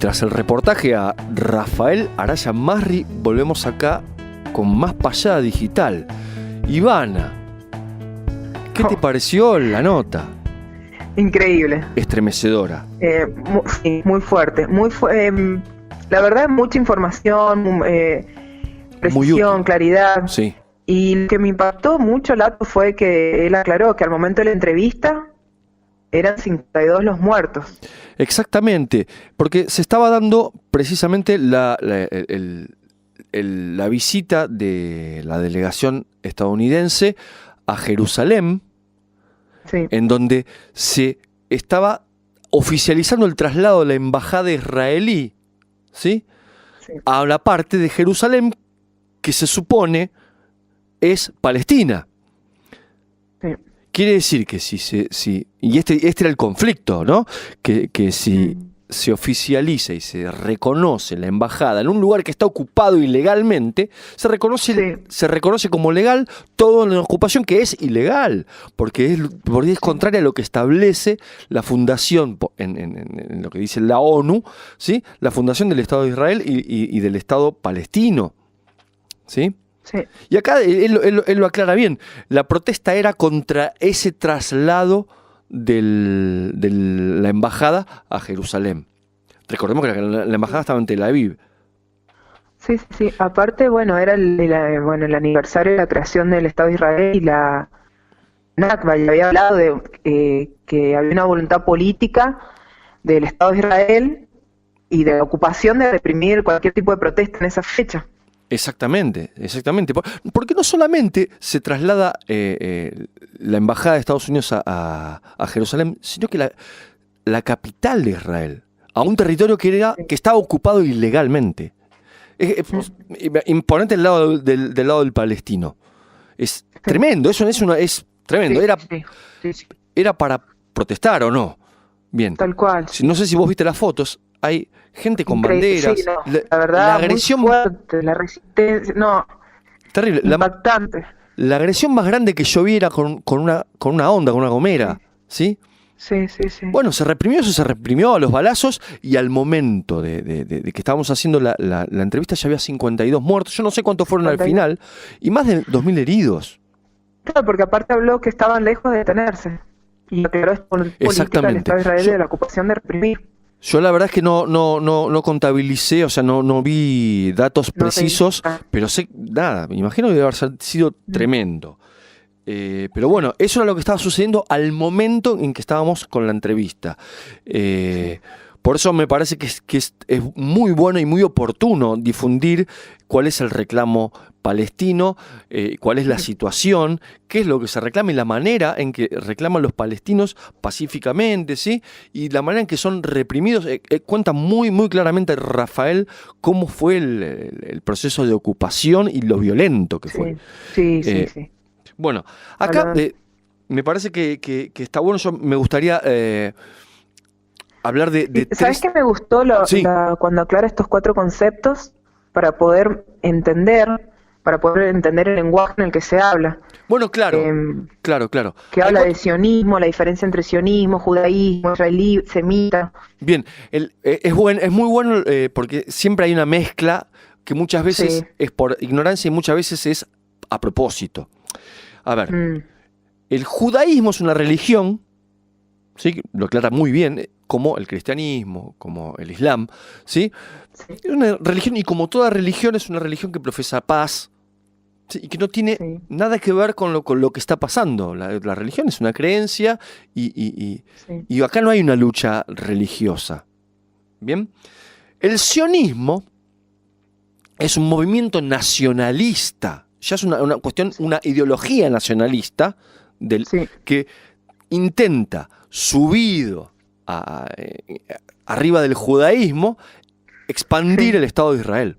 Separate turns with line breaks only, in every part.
tras el reportaje a Rafael Araya Masri, volvemos acá con más Payada Digital. Ivana, ¿qué te pareció la nota?
Increíble.
Estremecedora.
Sí, muy fuerte. La verdad, mucha información, precisión, claridad.
Sí.
Y lo que me impactó mucho, Lato, fue que él aclaró que al momento de la entrevista eran 52 los muertos.
Exactamente, porque se estaba dando precisamente la visita de la delegación estadounidense a Jerusalén,
Sí.
en donde se estaba oficializando el traslado de la embajada israelí, ¿sí?
Sí.
A la parte de Jerusalén que se supone es Palestina.
Sí.
Quiere decir que y este era el conflicto, ¿no? Que si se oficializa y se reconoce la embajada en un lugar que está ocupado ilegalmente, se reconoce como legal toda la ocupación que es ilegal, porque es contraria a lo que establece la fundación, en lo que dice la ONU, ¿sí? La fundación del Estado de Israel y del Estado palestino, ¿sí?
Sí.
Y acá él lo aclara bien. La protesta era contra ese traslado de la embajada a Jerusalén. Recordemos que la embajada estaba en Tel Aviv.
Sí. Aparte, bueno, era el aniversario de la creación del Estado de Israel y la Nakba. Ya había hablado de que había una voluntad política del Estado de Israel y de la ocupación de reprimir cualquier tipo de protesta en esa fecha.
Exactamente. Porque no solamente se traslada la embajada de Estados Unidos a Jerusalén, sino que la capital de Israel, a un territorio que estaba ocupado ilegalmente. Imponente del lado del palestino. Es tremendo, es tremendo. ¿Era para protestar o no? Bien.
Tal cual.
No sé si vos viste las fotos, hay gente con banderas.
Sí, no, la verdad, la agresión muy fuerte, la resistencia, no.
Terrible.
Impactante.
La agresión más grande que yo vi era con una onda, con una gomera, ¿sí?
Sí.
Bueno, se reprimió a los balazos, y al momento de que estábamos haciendo la entrevista ya había 52 muertos. Yo no sé cuántos fueron 52 al final, y más de 2.000 heridos.
Claro, porque aparte habló que estaban lejos de detenerse. Y aclaró esto con el política del Estado de Israel de la ocupación de reprimir.
Yo la verdad es que no contabilicé, o sea, no vi datos precisos, pero sé, nada, me imagino que debe haber sido tremendo. Pero bueno, eso era lo que estaba sucediendo al momento en que estábamos con la entrevista. Por eso me parece que es muy bueno y muy oportuno difundir cuál es el reclamo palestino, cuál es la situación, qué es lo que se reclama y la manera en que reclaman los palestinos pacíficamente, ¿sí? Y la manera en que son reprimidos. Cuenta muy claramente Rafael cómo fue el proceso de ocupación y lo violento que fue.
Sí.
Bueno, acá me parece que está bueno. Yo me gustaría hablar de
¿Sabes qué me gustó cuando aclara estos 4 conceptos para poder entender el lenguaje en el que se habla?
Bueno, claro.
Que habla de sionismo, la diferencia entre sionismo, judaísmo, israelí, semita.
Bien, es muy bueno porque siempre hay una mezcla que muchas veces es por ignorancia y muchas veces es a propósito. A ver, el judaísmo es una religión, ¿sí? Lo aclara muy bien, como el cristianismo, como el islam, ¿sí? Es una religión, y como toda religión, es una religión que profesa paz, ¿sí? Y que no tiene nada que ver con lo que está pasando. La religión es una creencia y acá no hay una lucha religiosa. Bien, el sionismo es un movimiento nacionalista. Ya es una cuestión, una ideología nacionalista que intenta, subido arriba del judaísmo, expandir el Estado de Israel.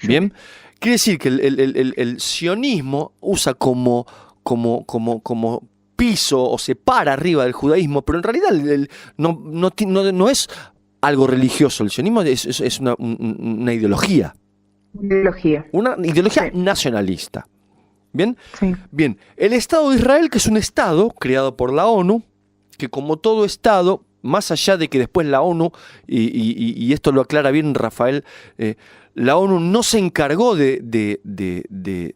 Bien, quiere decir que el sionismo usa como piso o se para arriba del judaísmo, pero en realidad no es algo religioso. El sionismo es una ideología. Una ideología nacionalista. ¿Bien?
Sí.
Bien. El Estado de Israel, que es un Estado creado por la ONU, que como todo Estado más allá de que después la ONU, y esto lo aclara bien Rafael, la ONU no se encargó de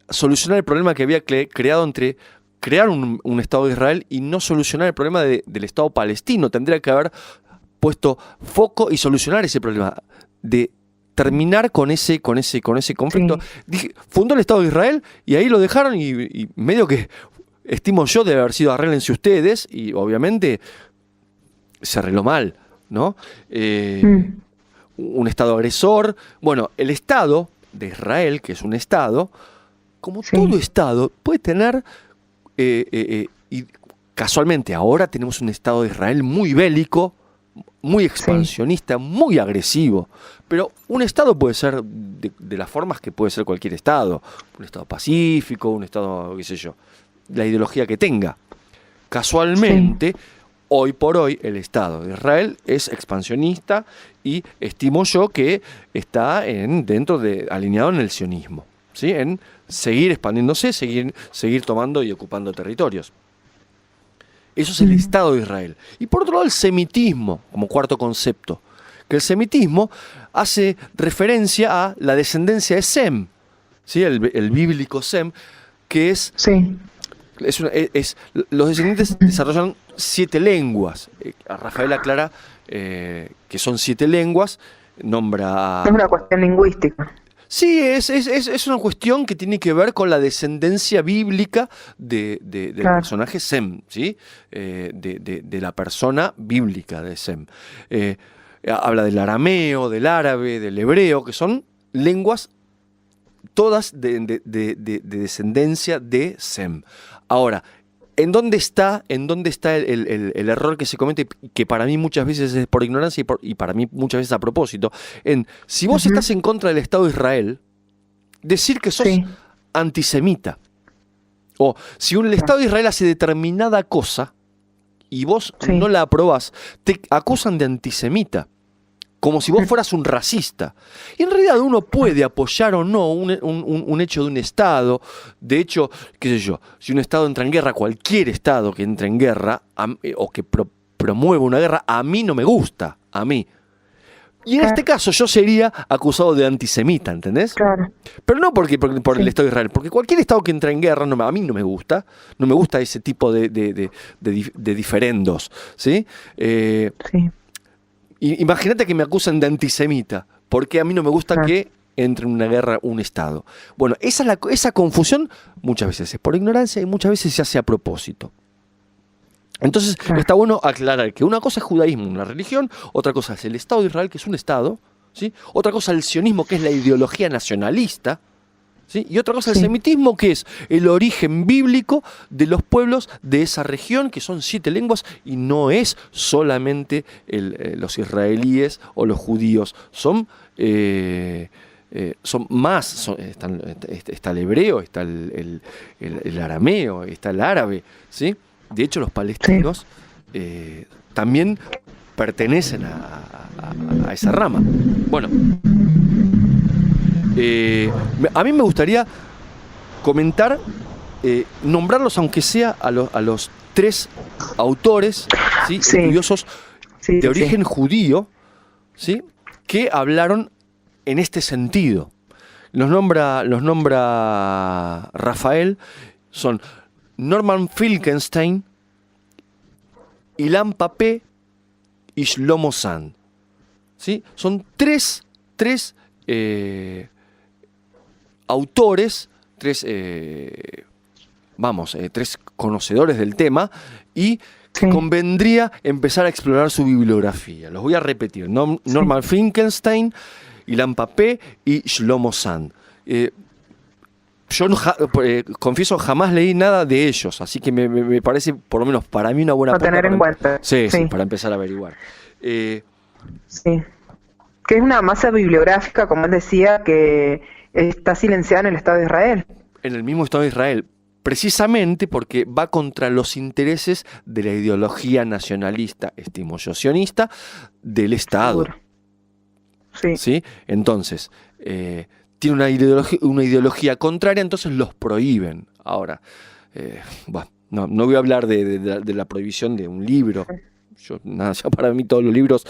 solucionar el problema que había creado entre crear un Estado de Israel y no solucionar el problema del Estado palestino. Tendría que haber puesto foco y solucionar ese problema, de terminar con ese conflicto. Fundó el Estado de Israel y ahí lo dejaron y medio que, estimo yo, debe haber sido arréglense ustedes, y obviamente se arregló mal, ¿no? Un Estado agresor. Bueno, el Estado de Israel, que es un Estado, como todo Estado, puede tener, y casualmente ahora tenemos un Estado de Israel muy bélico, muy expansionista, muy agresivo, pero un Estado puede ser de las formas que puede ser cualquier Estado, un Estado pacífico, un Estado, qué sé yo, la ideología que tenga. Casualmente, hoy por hoy, el Estado de Israel es expansionista y estimo yo que está alineado en el sionismo, ¿sí? En seguir expandiéndose, seguir tomando y ocupando territorios. Eso es el Estado de Israel. Y por otro lado, el semitismo, como cuarto concepto. Que el semitismo hace referencia a la descendencia de Sem, ¿sí? El bíblico Sem, que es... los descendientes desarrollan 7 lenguas. Rafael aclara que son 7 lenguas. Nombra...
Es una cuestión lingüística.
Sí, es una cuestión que tiene que ver con la descendencia bíblica del personaje Sem, ¿sí? De la persona bíblica de Sem. Habla del arameo, del árabe, del hebreo, que son lenguas todas de descendencia de Sem. Ahora, ¿en dónde está el error que se comete, que para mí muchas veces es por ignorancia y para mí muchas veces a propósito? Si vos estás en contra del Estado de Israel, decir que sos antisemita. O si el Estado de Israel hace determinada cosa y vos no la aprobás, te acusan de antisemita, como si vos fueras un racista. Y en realidad uno puede apoyar o no un hecho de un Estado. De hecho, qué sé yo, si un Estado entra en guerra, cualquier Estado que entre en guerra o que promueva una guerra, a mí no me gusta, a mí. Y en este caso yo sería acusado de antisemita, ¿entendés?
Claro.
Pero no por el Estado de Israel, porque cualquier Estado que entra en guerra a mí no me gusta. No me gusta ese tipo de diferendos, ¿sí? Imagínate que me acusan de antisemita, porque a mí no me gusta que entre en una guerra un Estado. Bueno, esa confusión muchas veces es por ignorancia y muchas veces se hace a propósito. Entonces está bueno aclarar que una cosa es judaísmo, una religión, otra cosa es el Estado de Israel, que es un Estado, ¿sí? Otra cosa es el sionismo, que es la ideología nacionalista, ¿sí? Y otra cosa es el semitismo, que es el origen bíblico de los pueblos de esa región, que son 7 lenguas, y no es solamente los israelíes o los judíos, son más, está el hebreo, está el arameo, está el árabe, ¿sí? De hecho, los palestinos también pertenecen a esa rama. Bueno, a mí me gustaría comentar, nombrarlos, aunque sea a los 3 autores, ¿sí? Estudiosos de origen judío, ¿sí? Que hablaron en este sentido. Los nombra Rafael, son Norman Finkelstein, Ilan Pappé y Shlomo Sand, ¿sí? Son tres autores, 3 conocedores del tema, y que convendría empezar a explorar su bibliografía. Los voy a repetir: Norman Finkelstein, Ilan Pappé y Shlomo Sand. Yo confieso, jamás leí nada de ellos, así que me parece, por lo menos para mí, una buena
pauta. Tener en cuenta.
Sí, para empezar a averiguar.
Que es una masa bibliográfica, como él decía, que está silenciada en el Estado de Israel.
En el mismo Estado de Israel, precisamente porque va contra los intereses de la ideología nacionalista, estimo yo, sionista, del Estado. ¿Sí? Entonces, tiene una ideología contraria, entonces los prohíben. Ahora, no voy a hablar de la prohibición de un libro. Ya para mí todos los libros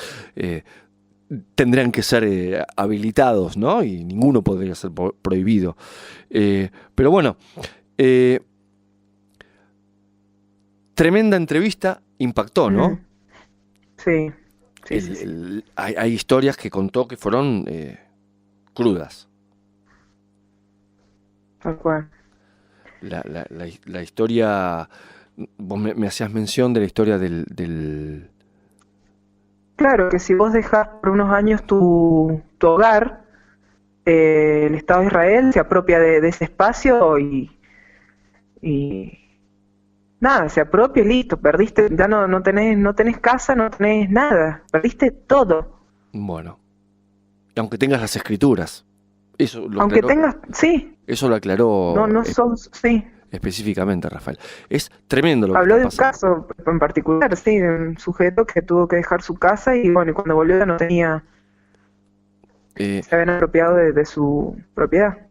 tendrían que ser habilitados, ¿no? Y ninguno podría ser prohibido. Pero bueno, tremenda entrevista, impactó, ¿no?
Sí.
Hay historias que contó que fueron crudas.
Tal cual.
La historia, vos me hacías mención de la historia del...
Claro, que si vos dejás por unos años tu hogar, el Estado de Israel se apropia de ese espacio y nada, se apropia y listo, perdiste, ya no tenés casa, no tenés nada, perdiste todo.
Bueno, aunque tengas las escrituras, eso lo
Aunque
aclaró,
tengas, sí,
eso lo aclaró
no sos, sí.
específicamente Rafael. Es tremendo lo que
Habló
está
de un
pasando.
caso en particular, sí, de un sujeto que tuvo que dejar su casa y bueno, y cuando volvió ya no tenía, se habían apropiado de su propiedad.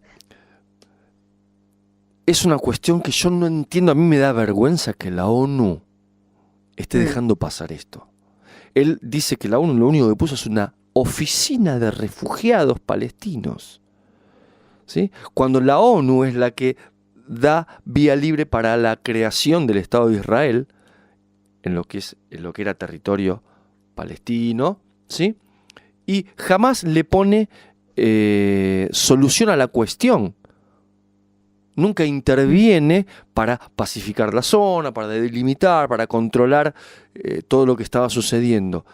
Es una cuestión que yo no entiendo, a mí me da vergüenza que la ONU esté dejando pasar esto. Él dice que la ONU lo único que puso es una oficina de refugiados palestinos, ¿sí? Cuando la ONU es la que da vía libre para la creación del Estado de Israel en lo que era territorio palestino, ¿sí? Y jamás le pone solución a la cuestión. Nunca interviene para pacificar la zona, para delimitar, para controlar todo lo que estaba sucediendo.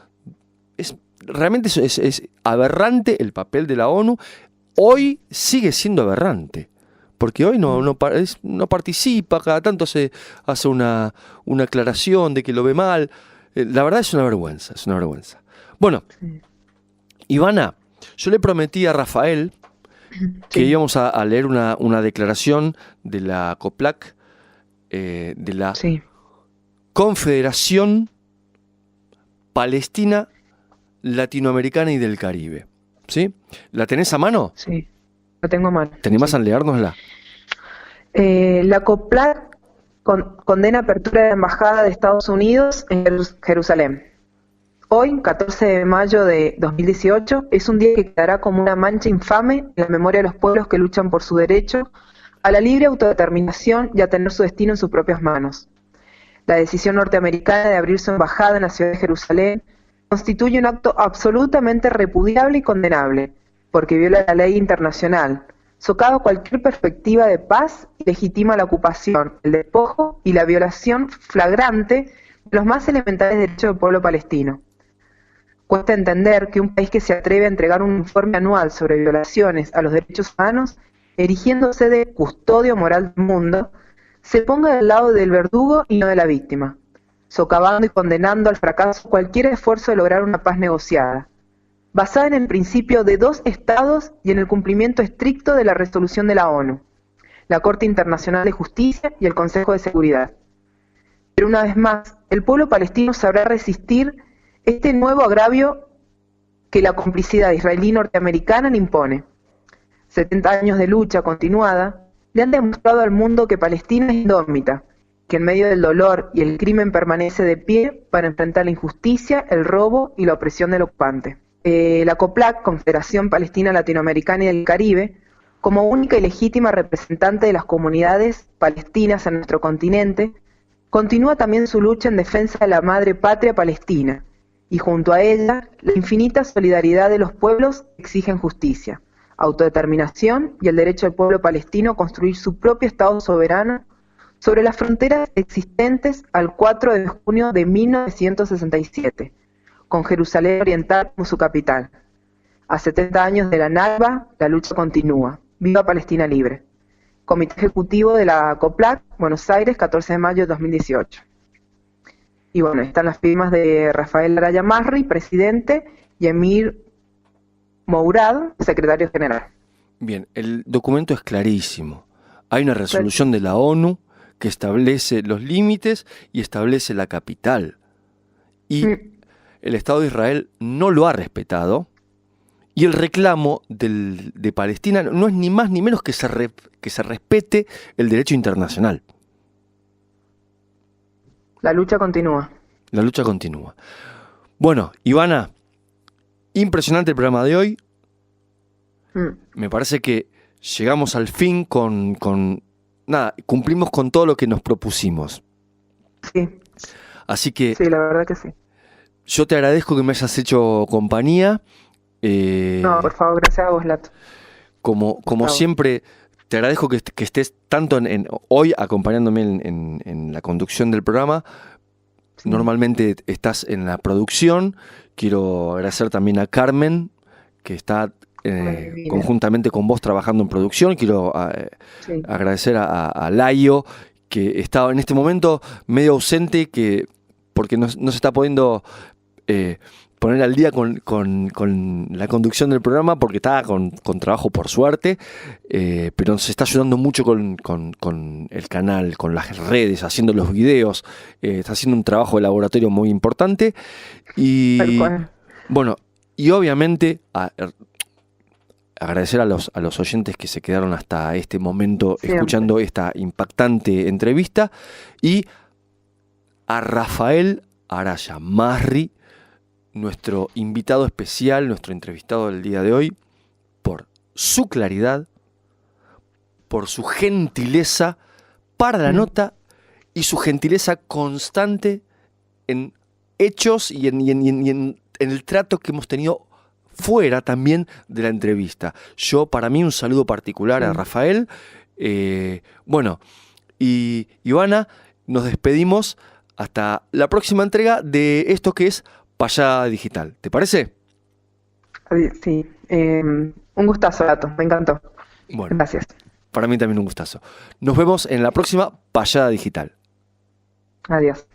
Realmente es aberrante el papel de la ONU. Hoy sigue siendo aberrante, porque hoy no participa, cada tanto hace una aclaración de que lo ve mal. La verdad es una vergüenza, es una vergüenza. Bueno, Ivana, yo le prometí a Rafael que íbamos a leer una declaración de la COPLAC, de la Confederación Palestina Latinoamericana y del Caribe. ¿Sí? ¿La tenés a mano?
Sí, la tengo a mano.
¿Te animás a leérnosla?
La COPLAC condena apertura de la Embajada de Estados Unidos en Jerusalén. Hoy, 14 de mayo de 2018, es un día que quedará como una mancha infame en la memoria de los pueblos que luchan por su derecho a la libre autodeterminación y a tener su destino en sus propias manos. La decisión norteamericana de abrir su embajada en la ciudad de Jerusalén constituye un acto absolutamente repudiable y condenable, porque viola la ley internacional, socava cualquier perspectiva de paz y legitima la ocupación, el despojo y la violación flagrante de los más elementales derechos del pueblo palestino. Cuesta entender que un país que se atreve a entregar un informe anual sobre violaciones a los derechos humanos, erigiéndose de custodio moral del mundo, se ponga del lado del verdugo y no de la víctima, socavando y condenando al fracaso cualquier esfuerzo de lograr una paz negociada, basada en el principio de dos estados y en el cumplimiento estricto de la resolución de la ONU, la Corte Internacional de Justicia y el Consejo de Seguridad. Pero una vez más, el pueblo palestino sabrá resistir este nuevo agravio que la complicidad israelí-norteamericana le impone. 70 años de lucha continuada le han demostrado al mundo que Palestina es indómita, que en medio del dolor y el crimen permanece de pie para enfrentar la injusticia, el robo y la opresión del ocupante. La COPLAC, Confederación Palestina Latinoamericana y del Caribe, como única y legítima representante de las comunidades palestinas en nuestro continente, continúa también su lucha en defensa de la madre patria palestina, y junto a ella, la infinita solidaridad de los pueblos que exigen justicia, autodeterminación y el derecho del pueblo palestino a construir su propio Estado soberano sobre las fronteras existentes al 4 de junio de 1967, con Jerusalén Oriental como su capital. A 70 años de la Nakba, la lucha continúa. ¡Viva Palestina libre! Comité Ejecutivo de la COPLAC, Buenos Aires, 14 de mayo de 2018. Y bueno, están las firmas de Rafael Araya Masri, presidente, y Emir Mourad, secretario general.
Bien, el documento es clarísimo. Hay una resolución de la ONU que establece los límites y establece la capital. Y el Estado de Israel no lo ha respetado. Y el reclamo de Palestina no es ni más ni menos que se respete el derecho internacional.
La lucha continúa.
La lucha continúa. Bueno, Ivana, impresionante el programa de hoy. Me parece que llegamos al fin nada, cumplimos con todo lo que nos propusimos.
Sí.
Así que...
Sí, la verdad que sí.
Yo te agradezco que me hayas hecho compañía.
No, por favor, gracias a vos, Lato.
Como siempre, te agradezco que estés tanto hoy acompañándome en la conducción del programa. Sí. Normalmente estás en la producción. Quiero agradecer también a Carmen, que está conjuntamente con vos trabajando en producción. Quiero agradecer a Laio, que estaba en este momento medio ausente, porque no se está pudiendo poner al día con la conducción del programa, porque estaba con trabajo, por suerte, pero nos está ayudando mucho con el canal, con las redes, haciendo los videos. Está haciendo un trabajo de laboratorio muy importante. Y bueno, y obviamente agradecer a los oyentes que se quedaron hasta este momento escuchando esta impactante entrevista, y a Rafael Araya Masri, nuestro invitado especial, nuestro entrevistado del día de hoy, por su claridad, por su gentileza para la nota y su gentileza constante en hechos y en el trato que hemos tenido fuera también de la entrevista. Para mí, un saludo particular a Rafael. Bueno, y Ivana, nos despedimos hasta la próxima entrega de esto que es Payada Digital. ¿Te parece?
Sí. Un gustazo, Lato. Me encantó.
Bueno,
gracias.
Para mí también un gustazo. Nos vemos en la próxima Payada Digital.
Adiós.